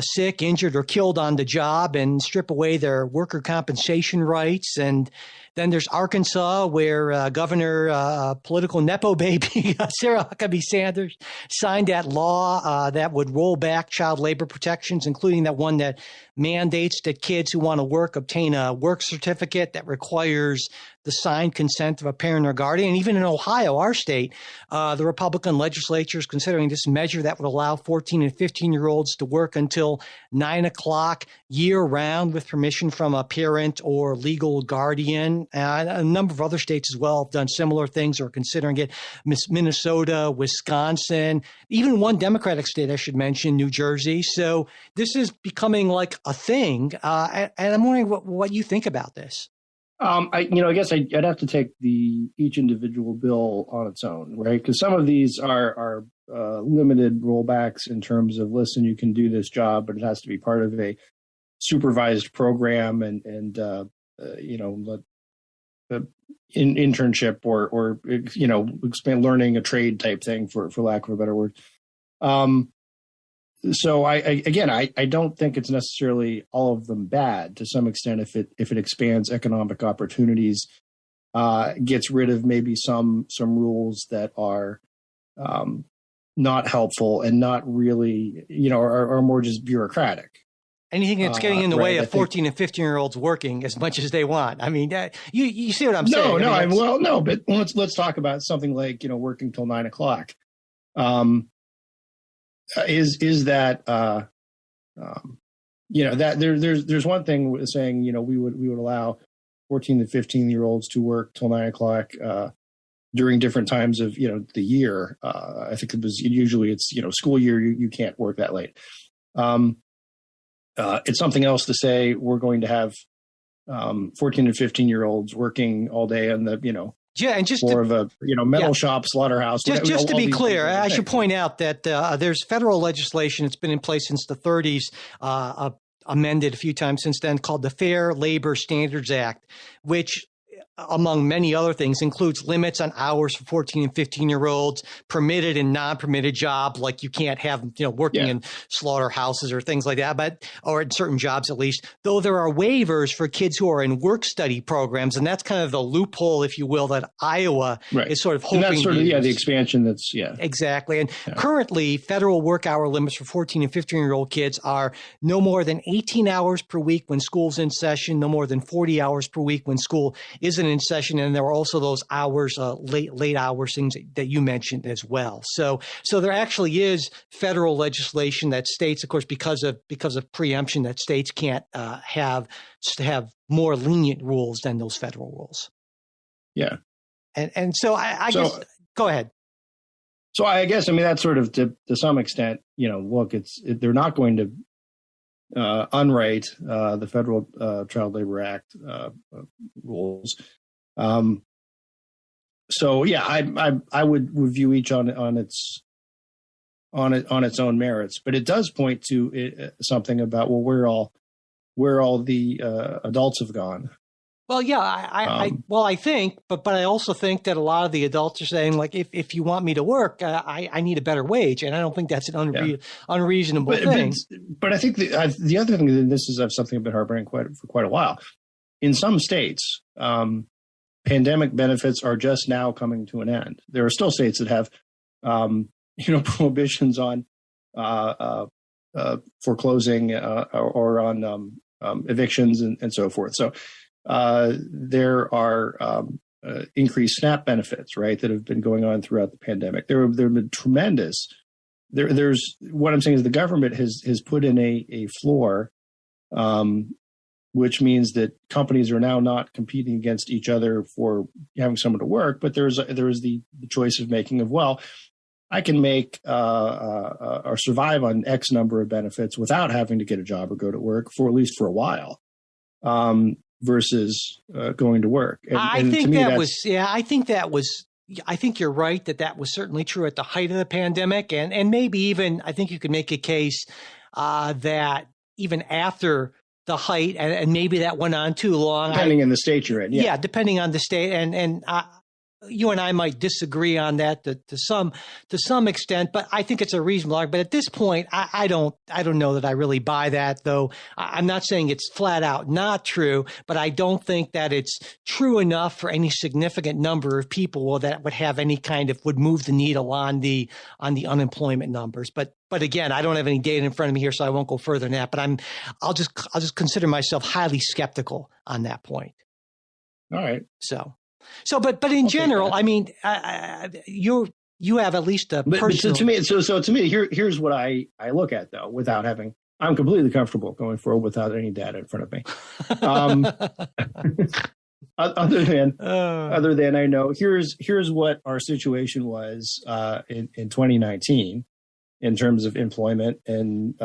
sick, injured, or killed on the job, and strip away their worker compensation rights. And then there's Arkansas, where Governor political nepo baby Sarah Huckabee Sanders signed that law that would roll back child labor protections, including that one that mandates that kids who want to work obtain a work certificate that requires the signed consent of a parent or guardian. And even in Ohio, our state, the Republican legislature is considering this measure that would allow 14 and 15-year-olds to work until 9 o'clock year-round with permission from a parent or legal guardian. A number of other states as well have done similar things or are considering it. Minnesota, Wisconsin, even one Democratic state, I should mention, New Jersey. So this is becoming like a thing. And I'm wondering what you think about this. I guess I'd have to take each individual bill on its own, right? Because some of these are limited rollbacks in terms of, listen, you can do this job, but it has to be part of a supervised program and internship or expand learning a trade type thing for lack of a better word. So I don't think it's necessarily all of them bad. To some extent, if it expands economic opportunities, gets rid of maybe some rules that are not helpful and not really, are more just bureaucratic. Anything that's getting in the way of 14 and 15-year-olds working as much as they want. I mean, you see what I'm saying? But let's talk about something like working till 9 o'clock. Is that that there's one thing saying we would allow 14 to 15-year-olds to work till 9 o'clock during different times of the year. I think it's school year you can't work that late. It's something else to say we're going to have 14 and 15-year-olds working all day on the and just more of a metal shop, slaughterhouse. Just to be clear, I should point out that there's federal legislation that's been in place since the 30s, amended a few times since then, called the Fair Labor Standards Act, which, among many other things, includes limits on hours for 14 and 15-year-olds, permitted and non-permitted job, like you can't have working in slaughterhouses or things like that, or in certain jobs at least. Though there are waivers for kids who are in work-study programs, and that's kind of the loophole, if you will, that Iowa is sort of hoping. And that's sort of the expansion. Exactly. And currently, federal work hour limits for 14 and 15-year-old kids are no more than 18 hours per week when school's in session, no more than 40 hours per week when school isn't in session, and there are also those hours, late hours things that you mentioned as well. So there actually is federal legislation that states, of course, because of preemption, that states can't have more lenient rules than those federal rules. Yeah, and so I guess go ahead. So I guess that's sort of to some extent, look, they're not going to unwrite the Federal Child Labor Act rules. So yeah, I would review each on its own merits, but it does point to something about, well, where all the adults have gone. Well, yeah, I think, but I also think that a lot of the adults are saying, like, if you want me to work, I need a better wage, and I don't think that's an unreasonable thing. But I think the other thing, and this is something I've been harboring for quite a while. In some states, pandemic benefits are just now coming to an end. There are still states that have, prohibitions on foreclosing or on evictions and so forth. So there are increased SNAP benefits, right, that have been going on throughout the pandemic. There have been tremendous. There's what I'm saying is the government has put in a floor, which means that companies are now not competing against each other for having someone to work, but there is the choice of making of, well, I can make or survive on X number of benefits without having to get a job or go to work for at least for a while. Versus going to work. I think you're right that was certainly true at the height of the pandemic. And maybe even, I think you could make a case that even after the height, and maybe that went on too long. Depending on the state you're in. Yeah, depending on the state. And you and I might disagree on that to some extent, but I think it's a reasonable argument. But at this point, I don't know that I really buy that, though. I'm not saying it's flat out not true, but I don't think that it's true enough for any significant number of people that would have any would move the needle on the unemployment numbers. But again, I don't have any data in front of me here, so I won't go further than that. But I'll just consider myself highly skeptical on that point. All right. But in general, I mean, you have at least a personal. To me, here's what I look at, though, without having. I'm completely comfortable going forward without any data in front of me. Other than I know, here's what our situation was in 2019 in terms of employment and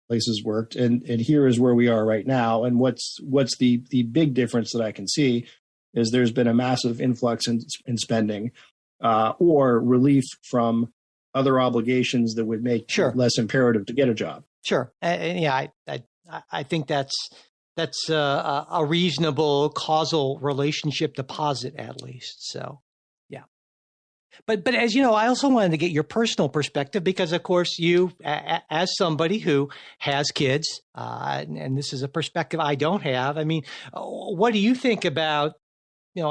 places worked, and here is where we are right now. And what's the big difference that I can see is there's been a massive influx in spending or relief from other obligations that would make it less imperative to get a job. Sure. And yeah, I think that's a reasonable causal relationship to posit, at least. So, yeah. But as you know, I also wanted to get your personal perspective because, of course, you, as somebody who has kids, and this is a perspective I don't have. I mean, what do you think about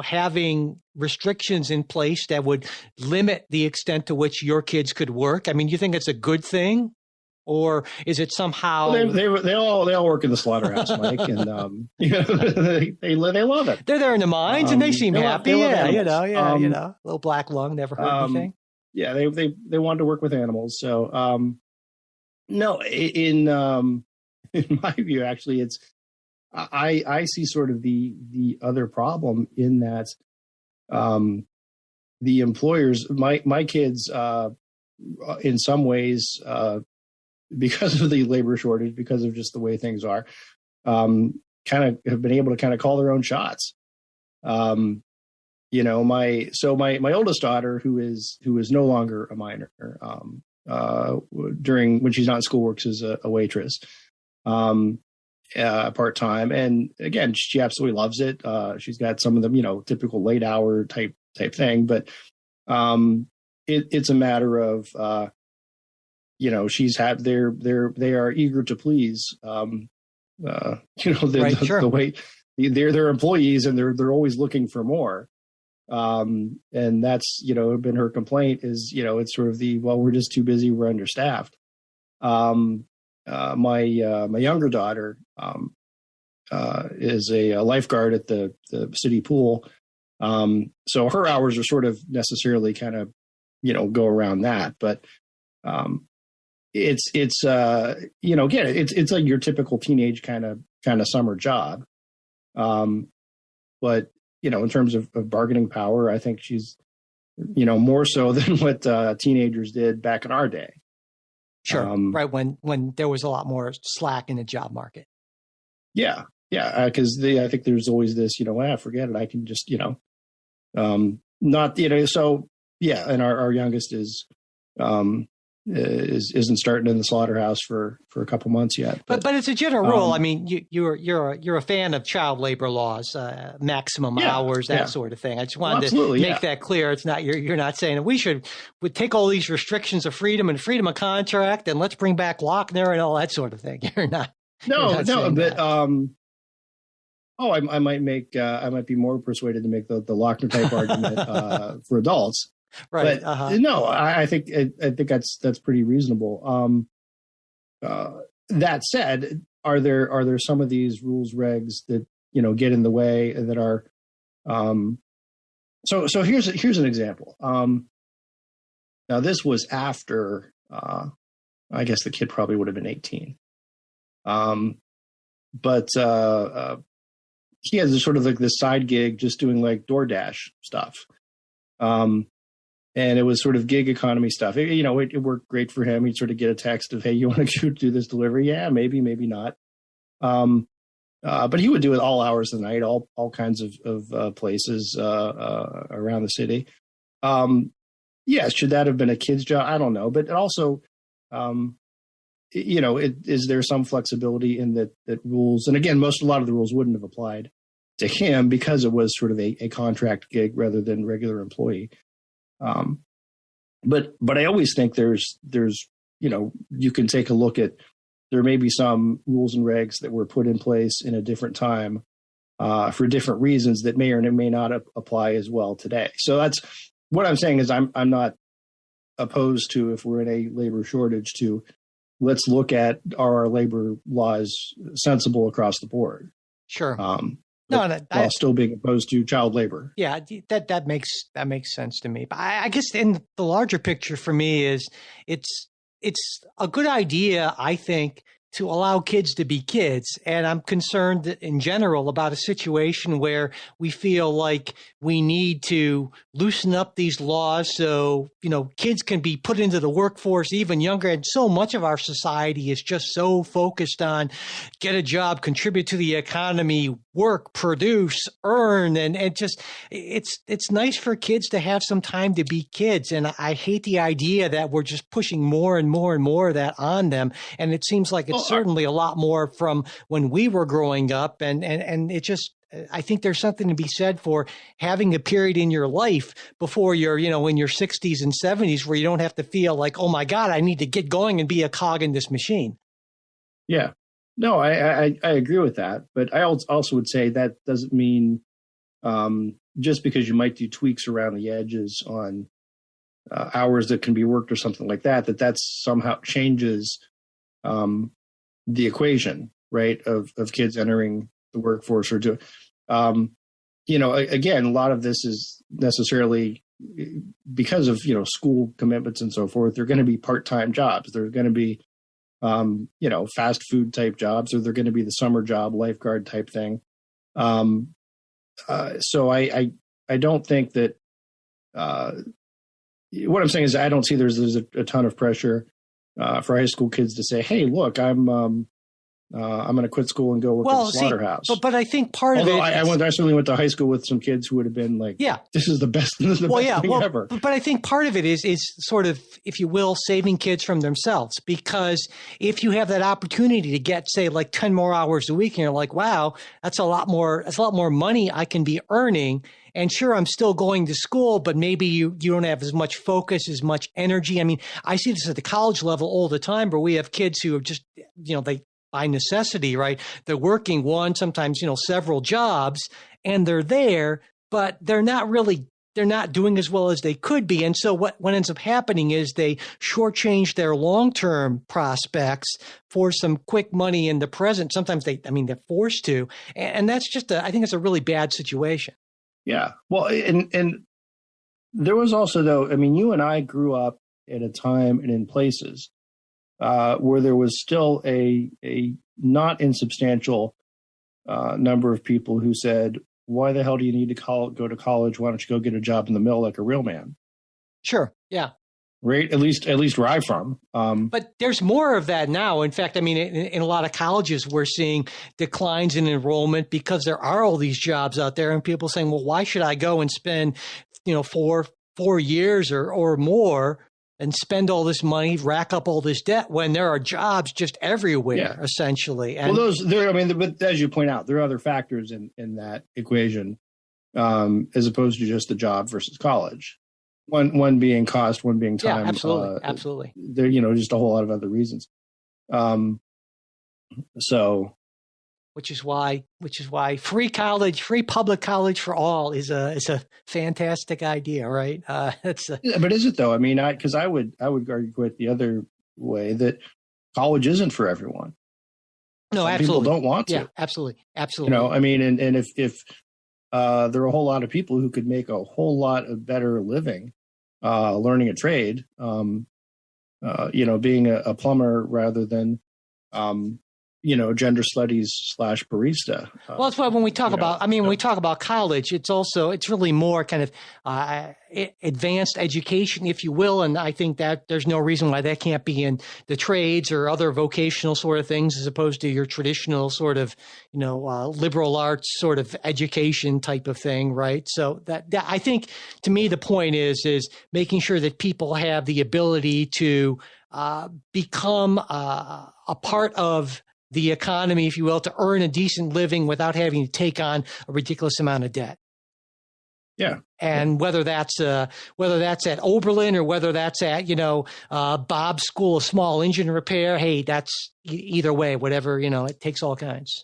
having restrictions in place that would limit the extent to which your kids could work? I mean, you think it's a good thing, or is it somehow they all work in the slaughterhouse, Mike, and they love it. They're there in the mines, and they seem happy. Little black lung never heard anything. Yeah, they wanted to work with animals. So no, in my view, actually, it's. I see sort of the other problem in that the employers, my kids, in some ways, because of the labor shortage, because of just the way things are, kind of have been able to kind of call their own shots. My oldest daughter, who is no longer a minor, when she's not in school, works as a waitress. Part-time, and again, she absolutely loves it. She's got some of the typical late hour type thing, but it's a matter of she's had they are eager to please the way they're employees, and they're always looking for more, and that's been her complaint is it's sort of we're just too busy, we're understaffed. My younger daughter is a lifeguard at the city pool, so her hours are sort of necessarily kind of go around that. But it's again, it's like your typical teenage kind of summer job. But in terms of bargaining power, I think she's more so than what teenagers did back in our day. Sure. Right. When there was a lot more slack in the job market. Yeah. Because I think there's always this, forget it. I can just, not, so yeah. And our youngest isn't starting in the slaughterhouse for a couple months yet. But it's a general rule. I mean, you're a fan of child labor laws, maximum hours, that sort of thing. I just wanted to make that clear. It's not you're not saying that would take all these restrictions of freedom and freedom of contract and let's bring back Lochner and all that sort of thing. You're not. No, but that. I might be more persuaded to make the Lochner type argument for adults. Right. But no, I think that's pretty reasonable. That said, are there some of these rules regs that get in the way that are so here's an example. Now this was after I guess the kid probably would have been 18. But he has this sort of like this side gig just doing like DoorDash stuff. And it was sort of gig economy stuff. It worked great for him. He'd sort of get a text of, hey, you want to do this delivery? Yeah, maybe not. But he would do it all hours of the night, all kinds of places around the city. Should that have been a kid's job? I don't know. But it also, is there some flexibility in that rules? And again, a lot of the rules wouldn't have applied to him because it was sort of a contract gig rather than regular employee. But I always think there's you can take a look at, there may be some rules and regs that were put in place in a different time for different reasons that may or may not apply as well today. So that's what I'm saying is I'm not opposed to, if we're in a labor shortage, to let's look at, are our labor laws sensible across the board? Sure. While still being opposed to child labor. Yeah, that makes sense to me. But I guess in the larger picture for me is it's a good idea, I think, to allow kids to be kids. And I'm concerned in general about a situation where we feel like we need to loosen up these laws so, kids can be put into the workforce even younger. And so much of our society is just so focused on get a job, contribute to the economy, work, produce, earn. And it's nice for kids to have some time to be kids. And I hate the idea that we're just pushing more and more and more of that on them. And it seems like it's certainly a lot more from when we were growing up. And it just, I think there's something to be said for having a period in your life before you're, in your 60s and 70s where you don't have to feel like, oh my God, I need to get going and be a cog in this machine. Yeah. No, I agree with that. But I also would say that doesn't mean just because you might do tweaks around the edges on hours that can be worked or something like that somehow changes the equation, right, of kids entering the workforce or do, again, a lot of this is necessarily because of, school commitments and so forth. They're going to be part-time jobs. They're going to be, fast food type jobs, or they're going to be the summer job, lifeguard type thing. So I don't think that, what I'm saying is I don't see there's a ton of pressure for high school kids to say, hey, look, I'm going to quit school and go work at the slaughterhouse. But I think part of it. I certainly went to high school with some kids who would have been like, this is the best thing ever. But I think part of it is sort of, if you will, saving kids from themselves. Because if you have that opportunity to get, say, like 10 more hours a week, and you're like, wow, that's a lot more money I can be earning. And sure, I'm still going to school, but maybe you don't have as much focus, as much energy. I mean, I see this at the college level all the time, where we have kids who are just, they, by necessity, right? They're working one, sometimes, several jobs, and they're there, but they're not doing as well as they could be. And so what ends up happening is they shortchange their long-term prospects for some quick money in the present. Sometimes they're forced to. And that's just I think it's a really bad situation. Yeah. Well, and there was also, though, you and I grew up at a time and in places where there was still a not insubstantial number of people who said, why the hell do you need to go to college? Why don't you go get a job in the mill like a real man? Sure. Yeah. Right. At least where I'm from. But there's more of that now. In fact, in a lot of colleges, we're seeing declines in enrollment because there are all these jobs out there, and people saying, well, why should I go and spend 4 years or more and spend all this money, rack up all this debt when there are jobs just everywhere, essentially. And but as you point out, there are other factors in that equation, as opposed to just the job versus college. One being cost, one being time. Yeah, absolutely. There, just a whole lot of other reasons. Which is why free public college for all is a fantastic idea, right? But is it though? I mean, because I would argue it the other way, that college isn't for everyone. No, Some absolutely. people don't want to. Yeah, absolutely. And if there are a whole lot of people who could make a whole lot of better living learning a trade, being a plumber rather than gender studies / barista. Well, that's why when we talk when we talk about college, it's really more kind of advanced education, if you will. And I think that there's no reason why that can't be in the trades or other vocational sort of things, as opposed to your traditional sort of, liberal arts sort of education type of thing. Right. So that I think, to me, the point is making sure that people have the ability to become a part of the economy, if you will, to earn a decent living without having to take on a ridiculous amount of debt. Yeah. And whether that's at Oberlin or whether that's at, Bob's School of Small Engine Repair, hey, that's either way, whatever, it takes all kinds.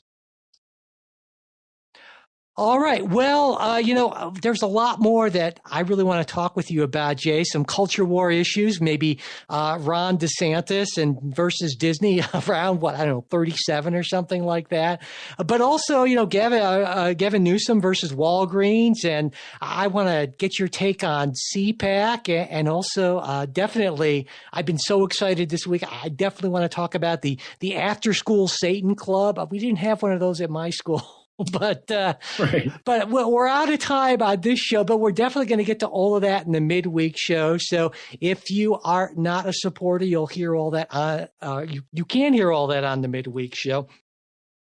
All right. Well, there's a lot more that I really want to talk with you about, Jay. Some culture war issues, maybe Ron DeSantis and versus Disney around 37 or something like that. But also, Gavin Newsom versus Walgreens. And I want to get your take on CPAC, and also definitely, I've been so excited this week. I definitely want to talk about the after school Satan Club. We didn't have one of those at my school. But we're out of time on this show, but we're definitely going to get to all of that in the midweek show. So if you are not a supporter, you'll hear all that. You can hear all that on the midweek show.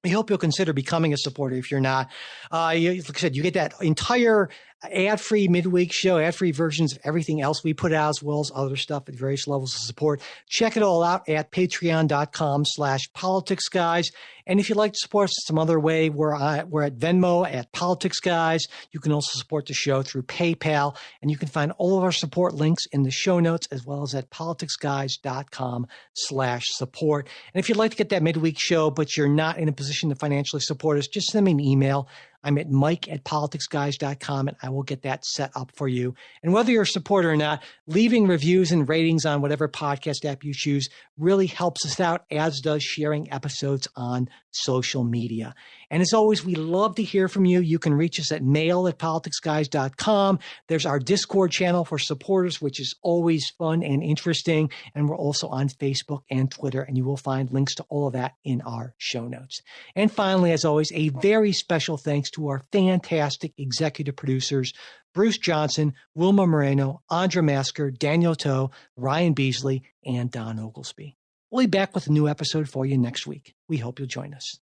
I hope you'll consider becoming a supporter if you're not. Like I said, you get that entire ad-free midweek show, ad-free versions of everything else we put out, as well as other stuff at various levels of support. Check it all out at patreon.com/politicsguys. And if you'd like to support us some other way, we're at Venmo at Politics Guys. You can also support the show through PayPal, and you can find all of our support links in the show notes, as well as at politicsguys.com/support. And if you'd like to get that midweek show, but you're not in a position to financially support us, just send me an email. I'm at mike@politicsguys.com, and I will get that set up for you. And whether you're a supporter or not, leaving reviews and ratings on whatever podcast app you choose really helps us out, as does sharing episodes on social media. And as always, we love to hear from you. You can reach us at mail@politicsguys.com. There's our Discord channel for supporters, which is always fun and interesting. And we're also on Facebook and Twitter, and you will find links to all of that in our show notes. And finally, as always, a very special thanks to our fantastic executive producers, Bruce Johnson, Wilma Moreno, Andra Masker, Daniel Toe, Ryan Beasley, and Don Oglesby. We'll be back with a new episode for you next week. We hope you'll join us.